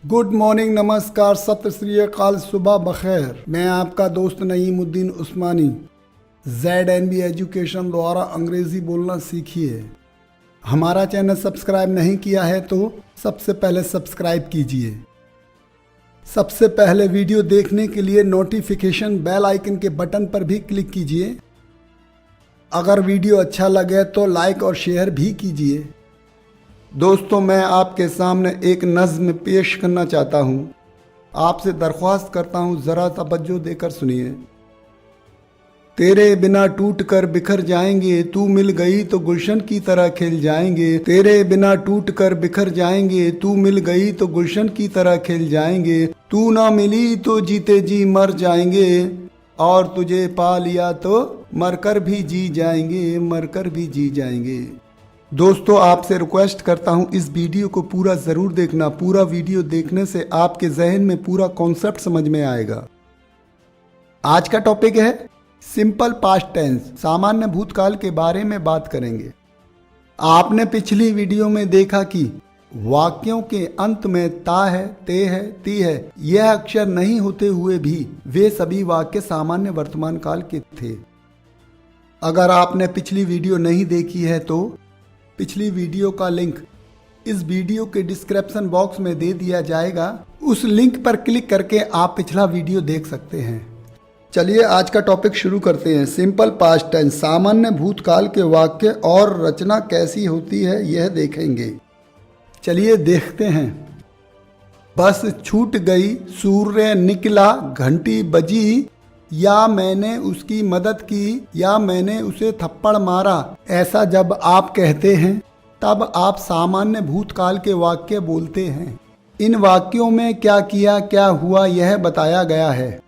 Good morning, नमस्कार, सत श्री अकाल, सुबह बखैर। मैं आपका दोस्त नईमुद्दीन उस्मानी। ZNB एजुकेशन द्वारा अंग्रेज़ी बोलना सीखिए। हमारा चैनल सब्सक्राइब नहीं किया है तो सबसे पहले सब्सक्राइब कीजिए। सबसे पहले वीडियो देखने के लिए नोटिफिकेशन बेल आइकन के बटन पर भी क्लिक कीजिए। अगर वीडियो अच्छा लगे तो लाइक और शेयर भी कीजिए। दोस्तों, मैं आपके सामने एक नज़्म पेश करना चाहता हूँ। आपसे दरख्वास्त करता हूँ, ज़रा तवज्जो देकर सुनिए। तेरे बिना टूट कर बिखर जाएंगे, तू मिल गई तो गुलशन की तरह खिल जाएंगे। तेरे बिना टूट कर बिखर जाएंगे, तू मिल गई तो गुलशन की तरह खिल जाएंगे। तू ना मिली तो जीते जी मर जाएंगे, और तुझे पा लिया तो मरकर भी जी जाएंगे, मरकर भी जी जाएंगे। दोस्तों, आपसे रिक्वेस्ट करता हूं, इस वीडियो को पूरा ज़रूर देखना। पूरा वीडियो देखने से आपके जहन में पूरा कॉन्सेप्ट समझ में आएगा। आज का टॉपिक है सिंपल पास्ट टेंस, सामान्य भूतकाल के बारे में बात करेंगे। आपने पिछली वीडियो में देखा कि वाक्यों के अंत में ता है, ते है, ती है, यह अक्षर नहीं होते हुए भी वे सभी वाक्य सामान्य वर्तमान काल के थे। अगर आपने पिछली वीडियो नहीं देखी है तो पिछली वीडियो का लिंक इस वीडियो के डिस्क्रिप्शन बॉक्स में दे दिया जाएगा। उस लिंक पर क्लिक करके आप पिछला वीडियो देख सकते हैं। चलिए आज का टॉपिक शुरू करते हैं। सिंपल पास्ट टेंस, सामान्य भूतकाल के वाक्य और रचना कैसी होती है यह देखेंगे। चलिए देखते हैं। बस छूट गई, सूर्य निकला, घंटी बजी, या मैंने उसकी मदद की, या मैंने उसे थप्पड़ मारा। ऐसा जब आप कहते हैं तब आप सामान्य भूतकाल के वाक्य बोलते हैं। इन वाक्यों में क्या किया, क्या हुआ, यह बताया गया है।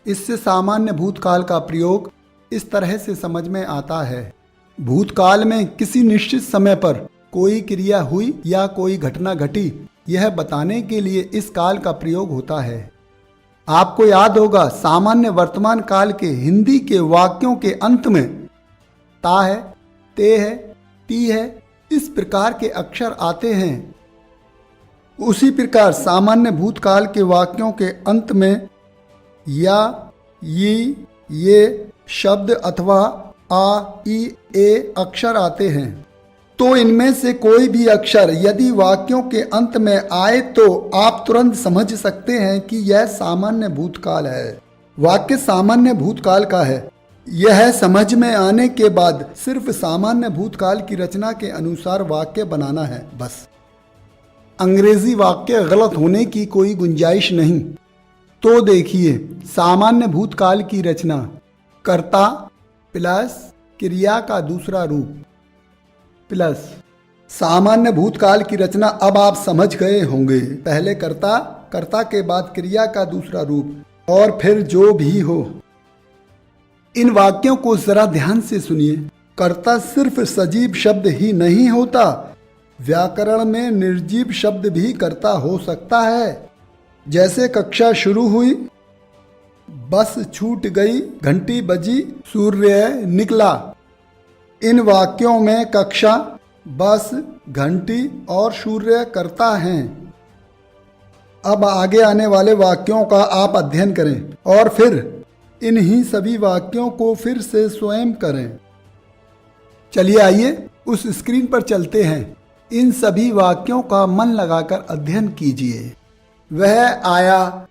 इससे सामान्य भूतकाल का प्रयोग इस तरह से समझ में आता है। भूतकाल में किसी निश्चित समय पर कोई क्रिया हुई या कोई घटना घटी, यह बताने के लिए इस काल का प्रयोग होता है। आपको याद होगा, सामान्य वर्तमान काल के हिंदी के वाक्यों के अंत में ता है, ते है, ती है, इस प्रकार के अक्षर आते हैं। उसी प्रकार सामान्य भूतकाल के वाक्यों के अंत में या, ये शब्द अथवा आ, ई, ए अक्षर आते हैं। तो इनमें से कोई भी अक्षर यदि वाक्यों के अंत में आए तो आप तुरंत समझ सकते हैं कि यह सामान्य भूतकाल है। वाक्य सामान्य भूतकाल का है। यह समझ में आने के बाद सिर्फ सामान्य भूतकाल की रचना के अनुसार वाक्य बनाना है, बस। अंग्रेजी वाक्य गलत होने की कोई गुंजाइश नहीं। तो देखिए, सामान्य भूतकाल की रचना। कर्ता प्लस क्रिया का दूसरा रूप प्लस सामान्य भूतकाल की रचना। अब आप समझ गए होंगे। पहले कर्ता, कर्ता के बाद क्रिया का दूसरा रूप, और फिर जो भी हो। इन वाक्यों को जरा ध्यान से सुनिए। कर्ता सिर्फ सजीव शब्द ही नहीं होता, व्याकरण में निर्जीव शब्द भी कर्ता हो सकता है। जैसे कक्षा शुरू हुई, बस छूट गई, घंटी बजी, सूर्य निकला। इन वाक्यों में कक्षा, बस, घंटी और सूर्य कर्ता हैं। अब आगे आने वाले वाक्यों का आप अध्ययन करें और फिर इन्हीं सभी वाक्यों को फिर से स्वयं करें। चलिए आइए उस स्क्रीन पर चलते हैं। इन सभी वाक्यों का मन लगाकर अध्ययन कीजिए। वह आया,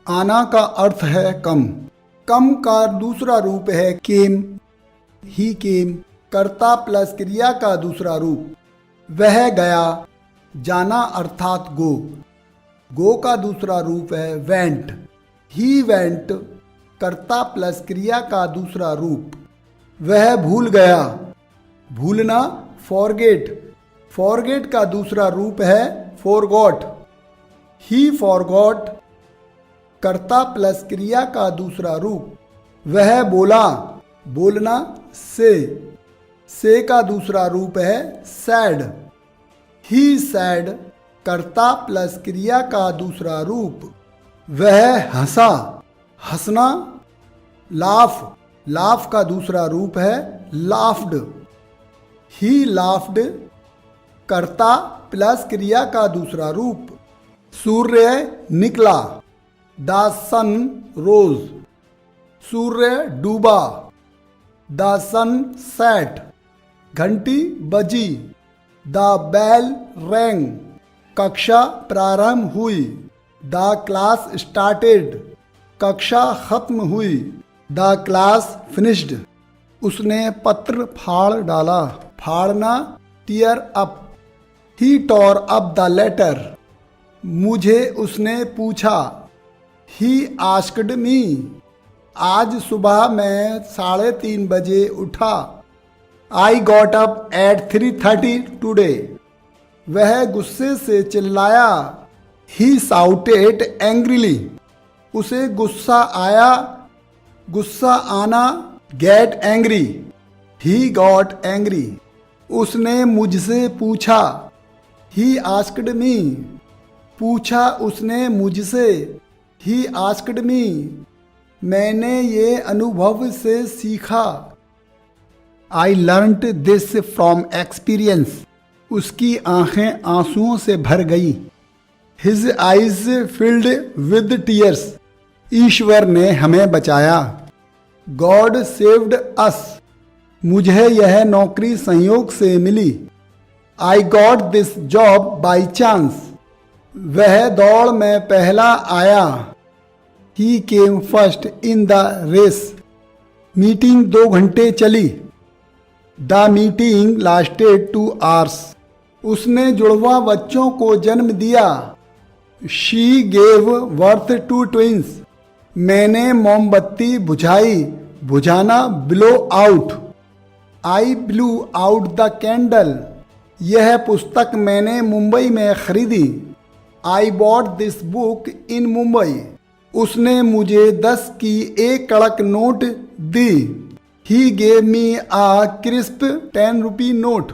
आना का अर्थ है कम। कम का दूसरा रूप है केम, ही केम। कर्ता प्लस क्रिया का दूसरा रूप। वह गया, जाना अर्थात गो। गो का दूसरा रूप है वेंट, ही वेंट। कर्ता प्लस क्रिया का दूसरा रूप। वह भूल गया, भूलना फॉरगेट। फॉरगेट का दूसरा रूप है फॉरगॉट, ही फॉरगॉट। कर्ता प्लस क्रिया का दूसरा रूप। वह बोला, बोलना से का दूसरा रूप है सैड, ही सैड। कर्ता प्लस क्रिया का दूसरा रूप। वह हंसा, हंसना लाफ। लाफ का दूसरा रूप है लाफ्ड, ही लाफ्ड। कर्ता प्लस क्रिया का दूसरा रूप। सूर्य निकला, द सन रोज। सूर्य डूबा, द सन सेट। घंटी बजी, द बेल रैंग। कक्षा प्रारंभ हुई, द क्लास स्टार्टेड। कक्षा खत्म हुई, द क्लास फिनिश्ड। उसने पत्र फाड़ डाला, फाड़ना tear up. He tore up the letter. मुझे उसने पूछा, ही आस्क्ड मी। आज सुबह मैं 3:30 बजे उठा। I got up at 3:30 today. वह गुस्से से चिल्लाया, ही साउटेड एंग्रीली। उसे गुस्सा आया, गुस्सा आना get angry. He got angry. उसने मुझसे पूछा, ही आस्क्ड मी। पूछा उसने मुझसे, ही आस्क्ड मी। मैंने ये अनुभव से सीखा। I learned this from experience. उसकी आंखें आंसुओं से भर गई। His eyes filled with tears. ईश्वर ने हमें बचाया। God saved us. मुझे यह नौकरी संयोग से मिली। I got this job by chance. वह दौड़ में पहला आया। He came first in the race. Meeting 2 घंटे चली। The meeting lasted 2 hours। उसने जुड़वा बच्चों को जन्म दिया। She gave birth to twins. मैंने मोमबत्ती बुझाई, बुझाना blow out. I blew out the candle. यह पुस्तक मैंने मुंबई में खरीदी। I bought this book in Mumbai. उसने मुझे 10 की एक कड़क नोट दी। He gave me a crisp 10 rupee note.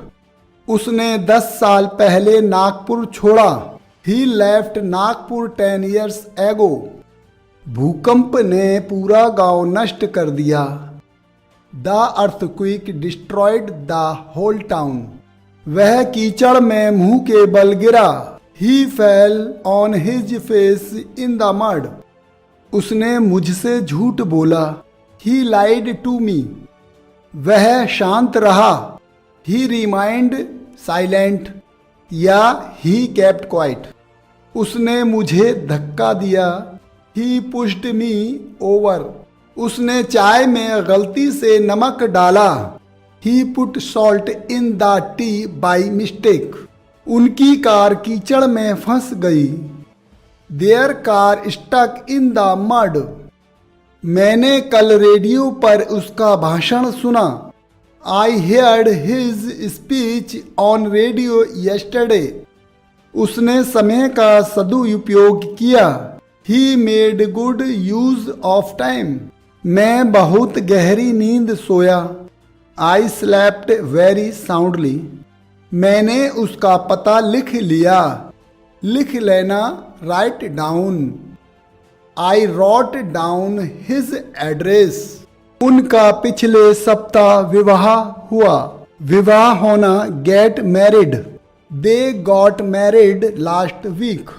उसने 10 साल पहले नागपुर छोड़ा। ही लेफ्ट नागपुर 10 years एगो। भूकंप ने पूरा गांव नष्ट कर दिया। The earthquake destroyed the whole town. वह कीचड़ में मुंह के बल गिरा। He fell on his face in the mud. उसने मुझसे झूठ बोला। He lied to me. वह शांत रहा। ही रिमाइंड साइलेंट या ही केप्ट क्वाइट। उसने मुझे धक्का दिया। He pushed me over. उसने चाय में गलती से नमक डाला। He put salt in the tea by mistake. उनकी कार कीचड़ में फंस गई। Their car stuck in the mud. मैंने कल रेडियो पर उसका भाषण सुना। I heard his speech on radio yesterday. उसने समय का सदुपयोग किया। He made good use of time. मैं बहुत गहरी नींद सोया। I slept very soundly. मैंने उसका पता लिख लिया। लिख लेना write down. I wrote down his address. उनका पिछले सप्ताह विवाह हुआ। विवाह होना get married. They got married last week.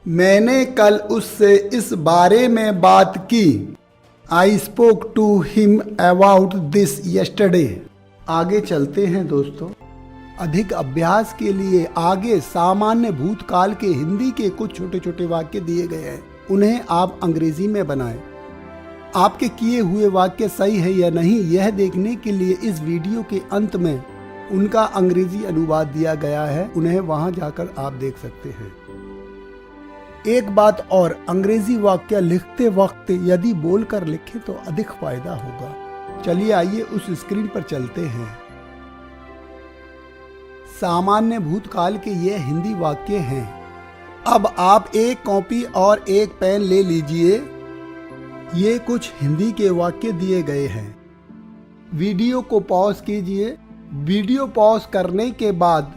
मैंने कल उससे इस बारे में बात की। I spoke to him about this yesterday. आगे चलते हैं दोस्तों। अधिक अभ्यास के लिए आगे सामान्य भूतकाल के हिंदी के कुछ छोटे छोटे वाक्य दिए गए हैं। उन्हें आप अंग्रेजी में बनाएं। आपके किए हुए वाक्य सही है या नहीं यह देखने के लिए इस वीडियो के अंत में उनका अंग्रेजी अनुवाद दिया गया है। उन्हें वहां जाकर आप देख सकते हैं। एक बात और, अंग्रेजी वाक्य लिखते वक्त यदि बोलकर लिखें तो अधिक फायदा होगा। चलिए आइए उस स्क्रीन पर चलते हैं। सामान्य भूतकाल के ये हिंदी वाक्य हैं। अब आप एक कॉपी और एक पेन ले लीजिए। ये कुछ हिंदी के वाक्य दिए गए हैं। वीडियो को पॉज कीजिए। वीडियो पॉज करने के बाद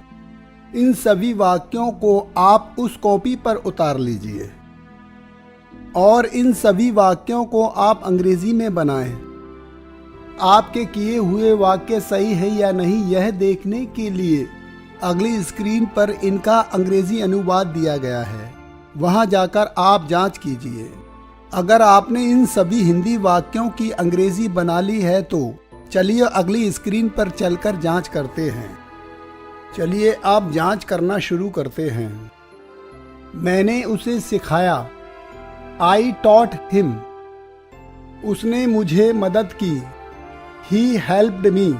इन सभी वाक्यों को आप उस कॉपी पर उतार लीजिए और इन सभी वाक्यों को आप अंग्रेजी में बनाएं। आपके किए हुए वाक्य सही है या नहीं यह देखने के लिए अगली स्क्रीन पर इनका अंग्रेजी अनुवाद दिया गया है। वहां जाकर आप जांच कीजिए। अगर आपने इन सभी हिंदी वाक्यों की अंग्रेजी बना ली है तो चलिए अगली स्क्रीन पर चलकर जांच करते हैं। चलिए आप जांच करना शुरू करते हैं। मैंने उसे सिखाया। I taught him. उसने मुझे मदद की। He helped me.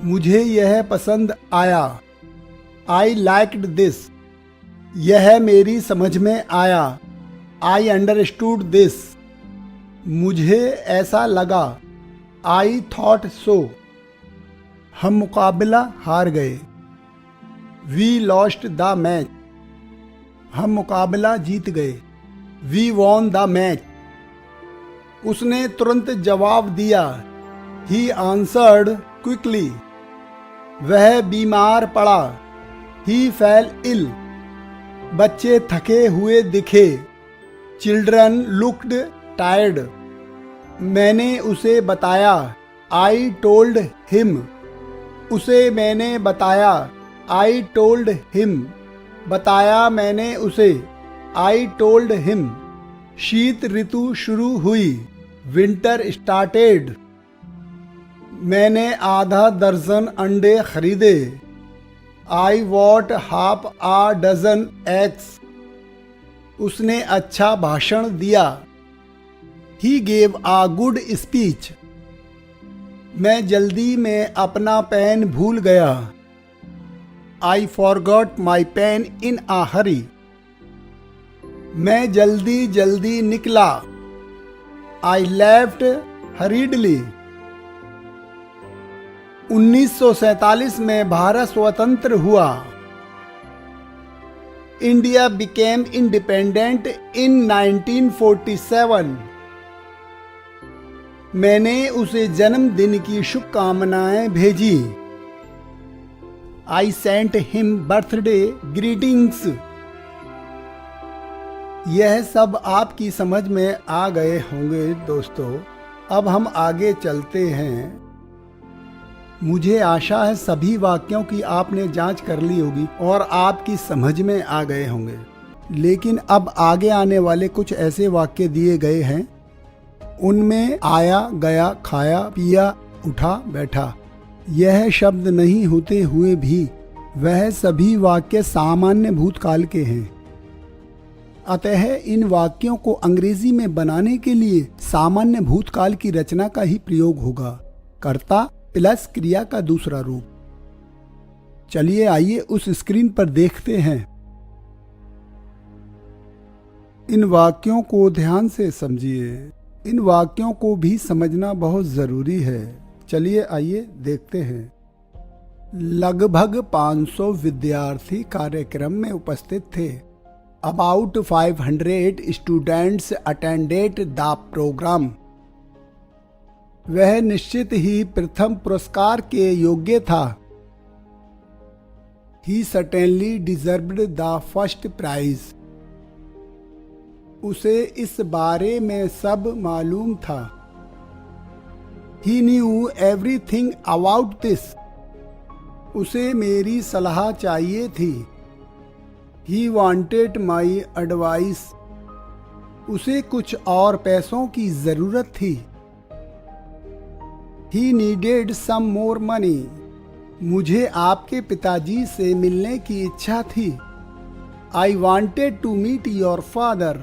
मुझे यह पसंद आया। I liked this. यह मेरी समझ में आया। I understood this. मुझे ऐसा लगा। I thought so. हम मुकाबला हार गए। We lost the match. हम मुकाबला जीत गए। We won the match. उसने तुरंत जवाब दिया। He answered quickly. वह बीमार पड़ा। He fell ill. बच्चे थके हुए दिखे। Children looked tired. मैंने उसे बताया। I told him. उसे मैंने बताया। I told him. बताया मैंने उसे। I told him. शीत ऋतु शुरू हुई। Winter started. मैंने आधा दर्जन अंडे खरीदे। I bought half a dozen eggs. उसने अच्छा भाषण दिया। He gave a good speech. मैं जल्दी में अपना पेन भूल गया। I forgot my pen in a hurry. मैं जल्दी जल्दी निकला। I left हरीडली। 1947 में भारत स्वतंत्र हुआ। India became independent in 1947। मैंने उसे जन्मदिन की शुभकामनाएं भेजी। I sent him birthday greetings. यह सब आपकी समझ में आ गए होंगे दोस्तों। अब हम आगे चलते हैं। मुझे आशा है सभी वाक्यों की आपने जांच कर ली होगी और आपकी समझ में आ गए होंगे। लेकिन अब आगे आने वाले कुछ ऐसे वाक्य दिए गए हैं, उनमें आया, गया, खाया, पिया, उठा, बैठा यह शब्द नहीं होते हुए भी वह सभी वाक्य सामान्य भूतकाल के हैं। अतः इन वाक्यों को अंग्रेजी में बनाने के लिए सामान्य भूतकाल की रचना का ही प्रयोग होगा। कर्ता प्लस क्रिया का दूसरा रूप। चलिए आइए उस स्क्रीन पर देखते हैं। इन वाक्यों को ध्यान से समझिए। इन वाक्यों को भी समझना बहुत जरूरी है। चलिए आइए देखते हैं। लगभग 500 विद्यार्थी कार्यक्रम में उपस्थित थे। About 500 students attended the program. वह निश्चित ही प्रथम पुरस्कार के योग्य था। He certainly deserved the first prize. उसे इस बारे में सब मालूम था। He knew everything about this. उसे मेरी सलाह चाहिए थी। He wanted my advice. उसे कुछ और पैसों की जरूरत थी। He needed some more money. मुझे आपके पिताजी से मिलने की इच्छा थी। I wanted to meet your father.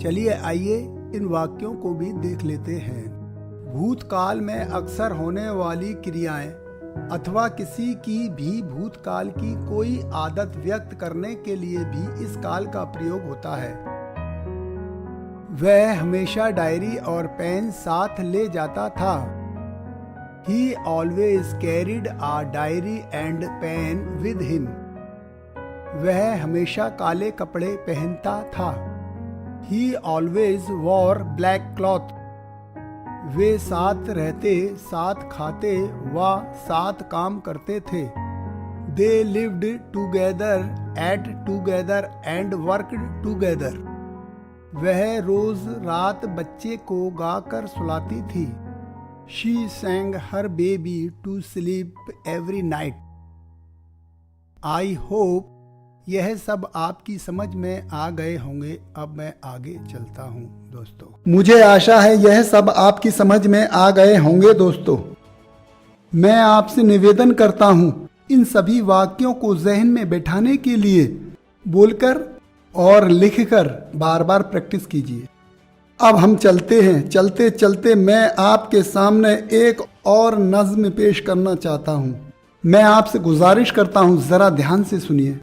चलिए आइए इन वाक्यों को भी देख लेते हैं। भूतकाल में अक्सर होने वाली क्रियाएं अथवा किसी की भी भूतकाल की कोई आदत व्यक्त करने के लिए भी इस काल का प्रयोग होता है। वह हमेशा डायरी और पेन साथ ले जाता था। He always carried a diary and pen with him. वह हमेशा काले कपड़े पहनता था। He always wore black cloth. वे साथ रहते, साथ खाते व साथ काम करते थे। They lived together, ate together and worked together. वह रोज रात बच्चे को गाकर सुलाती थी। She sang her baby to sleep every night. I hope यह सब आपकी समझ में आ गए होंगे। अब मैं आगे चलता हूँ दोस्तों। मुझे आशा है यह सब आपकी समझ में आ गए होंगे दोस्तों। मैं आपसे निवेदन करता हूँ इन सभी वाक्यों को जहन में बैठाने के लिए बोलकर और लिखकर बार बार प्रैक्टिस कीजिए। अब हम चलते हैं। चलते चलते मैं आपके सामने एक और नज्म पेश करना चाहता हूँ। मैं आपसे गुजारिश करता हूँ जरा ध्यान से सुनिए।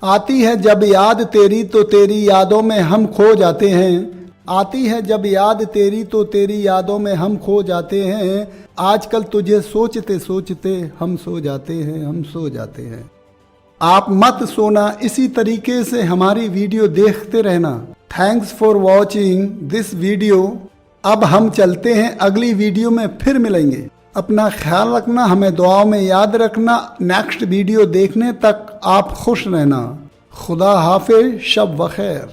आती है जब याद तेरी तो तेरी यादों में हम खो जाते हैं। आती है जब याद तेरी तो तेरी यादों में हम खो जाते हैं। आजकल तुझे सोचते सोचते हम सो जाते हैं, हम सो जाते हैं। आप मत सोना, इसी तरीके से हमारी वीडियो देखते रहना। Thanks for watching this video. अब हम चलते हैं, अगली वीडियो में फिर मिलेंगे। अपना ख्याल रखना, हमें दुआओं में याद रखना। नेक्स्ट वीडियो देखने तक आप खुश रहना। खुदा हाफिज, शब व खैर।